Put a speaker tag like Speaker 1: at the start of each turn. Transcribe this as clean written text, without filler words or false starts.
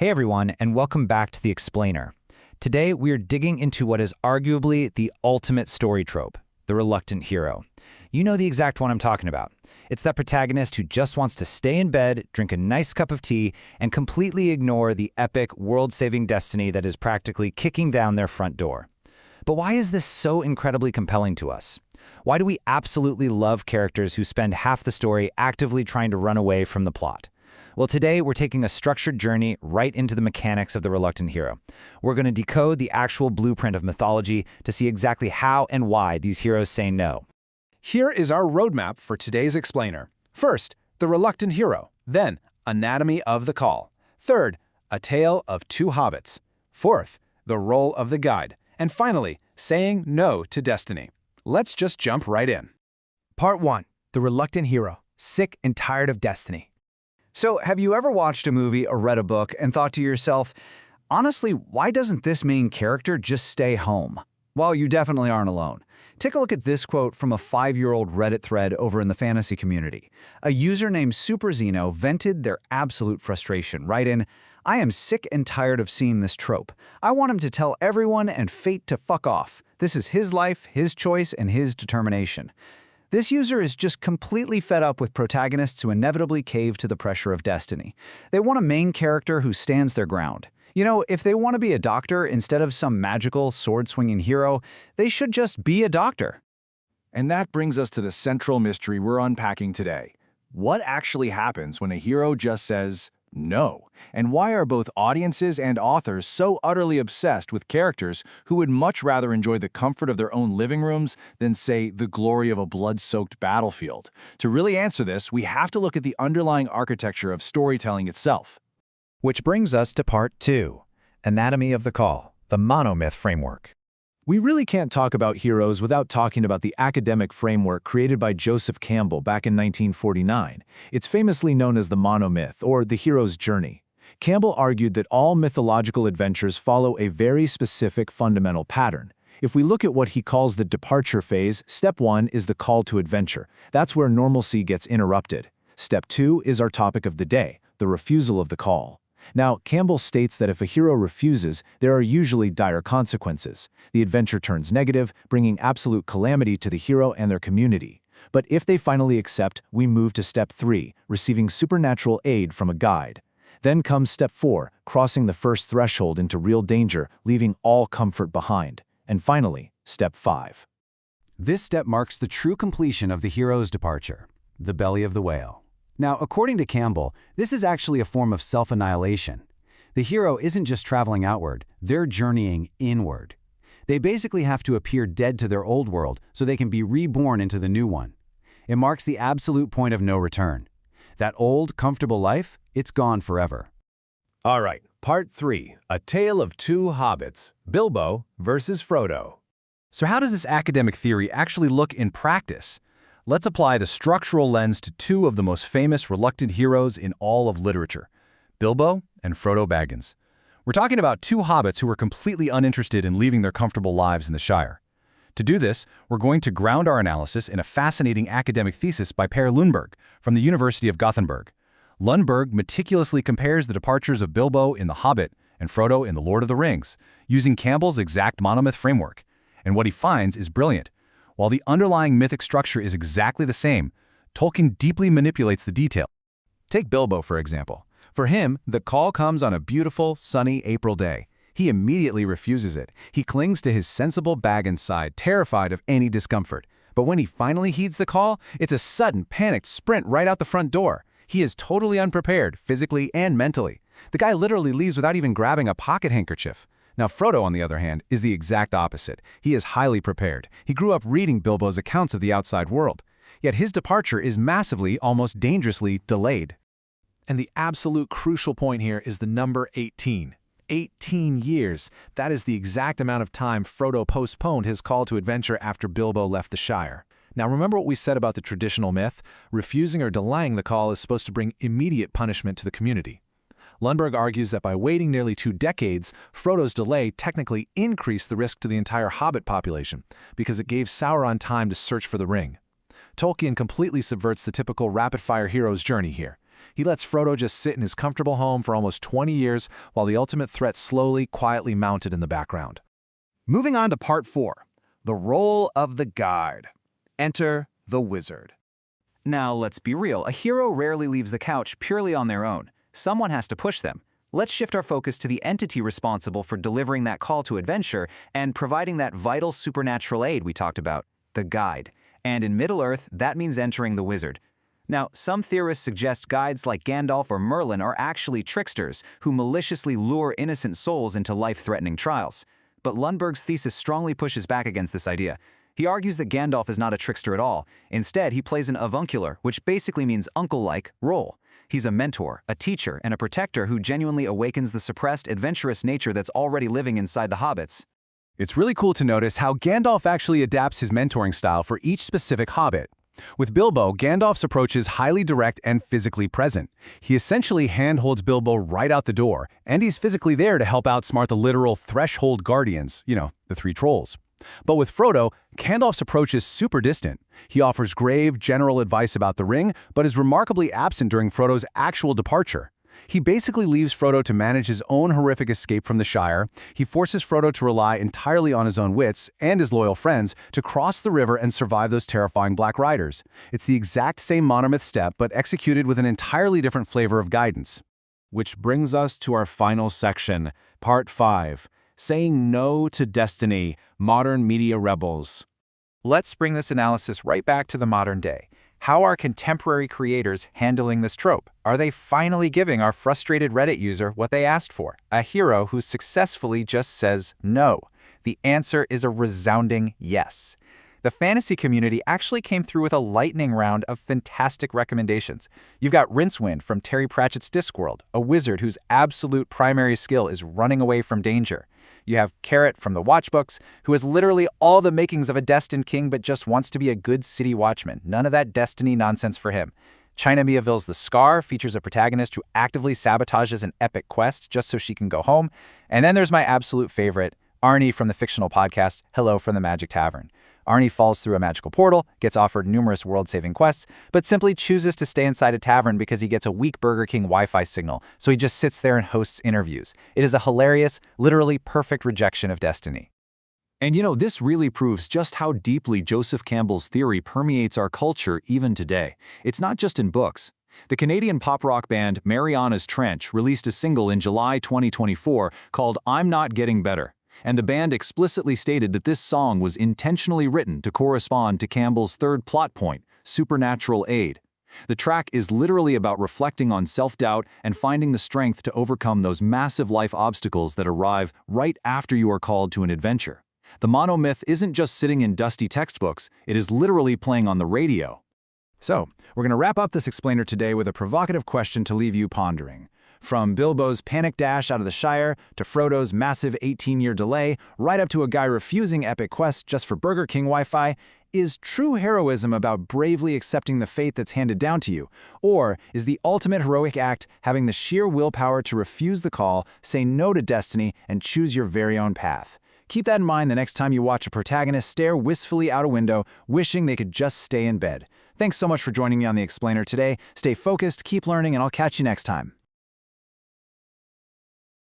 Speaker 1: Hey everyone, and welcome back to The Explainer. Today we're digging into what is arguably the ultimate story trope, the reluctant hero. You know the exact one I'm talking about. It's that protagonist who just wants to stay in bed, drink a nice cup of tea, and completely ignore the epic, world-saving destiny that is practically kicking down their front door. But why is this so incredibly compelling to us? Why do we absolutely love characters who spend half the story actively trying to run away from the plot? Well, today we're taking a structured journey right into the mechanics of the reluctant hero. We're going to decode the actual blueprint of mythology to see exactly how and why these heroes say no.
Speaker 2: Here is our roadmap for today's explainer. First, the reluctant hero. Then, anatomy of the call. Third, a tale of two hobbits. Fourth, the role of the guide. And finally, saying no to destiny. Let's just jump right in.
Speaker 3: Part 1. The Reluctant Hero. Sick and tired of destiny.
Speaker 1: So, have you ever watched a movie or read a book and thought to yourself, honestly, why doesn't this main character just stay home? Well, you definitely aren't alone. Take a look at this quote from a 5-year-old Reddit thread over in the fantasy community. A user named SuperZeno vented their absolute frustration, writing, "I am sick and tired of seeing this trope. I want him to tell everyone and fate to fuck off. This is his life, his choice, and his determination." This user is just completely fed up with protagonists who inevitably cave to the pressure of destiny. They want a main character who stands their ground. You know, if they want to be a doctor instead of some magical, sword-swinging hero, they should just be a doctor.
Speaker 2: And that brings us to the central mystery we're unpacking today. What actually happens when a hero just says no? And why are both audiences and authors so utterly obsessed with characters who would much rather enjoy the comfort of their own living rooms than, say, the glory of a blood-soaked battlefield? To really answer this, we have to look at the underlying architecture of storytelling itself.
Speaker 4: Which brings us to Part 2, Anatomy of the Call, the Monomyth framework.
Speaker 2: We really can't talk about heroes without talking about the academic framework created by Joseph Campbell back in 1949. It's famously known as the Monomyth, or the hero's journey. Campbell argued that all mythological adventures follow a very specific fundamental pattern. If we look at what he calls the departure phase, step 1 is the call to adventure. That's where normalcy gets interrupted. Step 2 is our topic of the day, the refusal of the call. Now, Campbell states that if a hero refuses, there are usually dire consequences. The adventure turns negative, bringing absolute calamity to the hero and their community. But if they finally accept, we move to step 3, receiving supernatural aid from a guide. Then comes step 4, crossing the first threshold into real danger, leaving all comfort behind. And finally, step 5.
Speaker 5: This step marks the true completion of the hero's departure, the belly of the whale. Now, according to Campbell, this is actually a form of self-annihilation. The hero isn't just traveling outward, they're journeying inward. They basically have to appear dead to their old world so they can be reborn into the new one. It marks the absolute point of no return. That old, comfortable life, it's gone forever.
Speaker 6: All right, Part 3, A Tale of Two Hobbits, Bilbo versus Frodo.
Speaker 2: So how does this academic theory actually look in practice? Let's apply the structural lens to two of the most famous reluctant heroes in all of literature, Bilbo and Frodo Baggins. We're talking about two hobbits who were completely uninterested in leaving their comfortable lives in the Shire. To do this, we're going to ground our analysis in a fascinating academic thesis by Per Lundberg from the University of Gothenburg. Lundberg meticulously compares the departures of Bilbo in The Hobbit and Frodo in The Lord of the Rings, using Campbell's exact monomyth framework. And what he finds is brilliant. While the underlying mythic structure is exactly the same, Tolkien deeply manipulates the detail. Take Bilbo, for example. For him, the call comes on a beautiful, sunny April day. He immediately refuses it. He clings to his sensible Baggins side, terrified of any discomfort. But when he finally heeds the call, it's a sudden, panicked sprint right out the front door. He is totally unprepared, physically and mentally. The guy literally leaves without even grabbing a pocket handkerchief. Now, Frodo, on the other hand, is the exact opposite. He is highly prepared. He grew up reading Bilbo's accounts of the outside world. Yet his departure is massively, almost dangerously, delayed. And the absolute crucial point here is the number 18. 18 years. That is the exact amount of time Frodo postponed his call to adventure after Bilbo left the Shire. Now, remember what we said about the traditional myth? Refusing or delaying the call is supposed to bring immediate punishment to the community. Lundberg argues that by waiting nearly 2 decades, Frodo's delay technically increased the risk to the entire Hobbit population, because it gave Sauron time to search for the ring. Tolkien completely subverts the typical rapid-fire hero's journey here. He lets Frodo just sit in his comfortable home for almost 20 years while the ultimate threat slowly, quietly mounted in the background.
Speaker 3: Moving on to part 4, the role of the guide. Enter the wizard.
Speaker 1: Now, let's be real. A hero rarely leaves the couch purely on their own. Someone has to push them. Let's shift our focus to the entity responsible for delivering that call to adventure and providing that vital supernatural aid we talked about, the guide. And in Middle-earth, that means entering the wizard. Now, some theorists suggest guides like Gandalf or Merlin are actually tricksters who maliciously lure innocent souls into life-threatening trials. But Lundberg's thesis strongly pushes back against this idea. He argues that Gandalf is not a trickster at all. Instead, he plays an avuncular, which basically means uncle-like, role. He's a mentor, a teacher, and a protector who genuinely awakens the suppressed, adventurous nature that's already living inside the hobbits.
Speaker 2: It's really cool to notice how Gandalf actually adapts his mentoring style for each specific hobbit. With Bilbo, Gandalf's approach is highly direct and physically present. He essentially handholds Bilbo right out the door, and he's physically there to help outsmart the literal threshold guardians, the 3 trolls. But with Frodo, Gandalf's approach is super distant. He offers grave, general advice about the ring, but is remarkably absent during Frodo's actual departure. He basically leaves Frodo to manage his own horrific escape from the Shire. He forces Frodo to rely entirely on his own wits and his loyal friends to cross the river and survive those terrifying Black Riders. It's the exact same Monomyth step, but executed with an entirely different flavor of guidance.
Speaker 5: Which brings us to our final section, Part 5, Saying No to Destiny, Modern Media Rebels.
Speaker 4: Let's bring this analysis right back to the modern day. How are contemporary creators handling this trope? Are they finally giving our frustrated Reddit user what they asked for? A hero who successfully just says no. The answer is a resounding yes. The fantasy community actually came through with a lightning round of fantastic recommendations. You've got Rincewind from Terry Pratchett's Discworld, a wizard whose absolute primary skill is running away from danger. You have Carrot from the Watchbooks, who has literally all the makings of a destined king but just wants to be a good city watchman. None of that destiny nonsense for him. China Miéville's The Scar features a protagonist who actively sabotages an epic quest just so she can go home. And then there's my absolute favorite, Arnie from the fictional podcast Hello from the Magic Tavern. Arnie falls through a magical portal, gets offered numerous world-saving quests, but simply chooses to stay inside a tavern because he gets a weak Burger King Wi-Fi signal, so he just sits there and hosts interviews. It is a hilarious, literally perfect rejection of destiny.
Speaker 5: And this really proves just how deeply Joseph Campbell's theory permeates our culture even today. It's not just in books. The Canadian pop rock band Mariana's Trench released a single in July 2024 called I'm Not Getting Better. And the band explicitly stated that this song was intentionally written to correspond to Campbell's third plot point, supernatural aid. The track is literally about reflecting on self-doubt and finding the strength to overcome those massive life obstacles that arrive right after you are called to an adventure. The Monomyth isn't just sitting in dusty textbooks, it is literally playing on the radio.
Speaker 2: So, we're going to wrap up this explainer today with a provocative question to leave you pondering. From Bilbo's panic dash out of the Shire, to Frodo's massive 18-year delay, right up to a guy refusing epic quests just for Burger King Wi-Fi, is true heroism about bravely accepting the fate that's handed down to you? Or is the ultimate heroic act having the sheer willpower to refuse the call, say no to destiny, and choose your very own path? Keep that in mind the next time you watch a protagonist stare wistfully out a window, wishing they could just stay in bed. Thanks so much for joining me on The Explainer today. Stay focused, keep learning, and I'll catch you next time.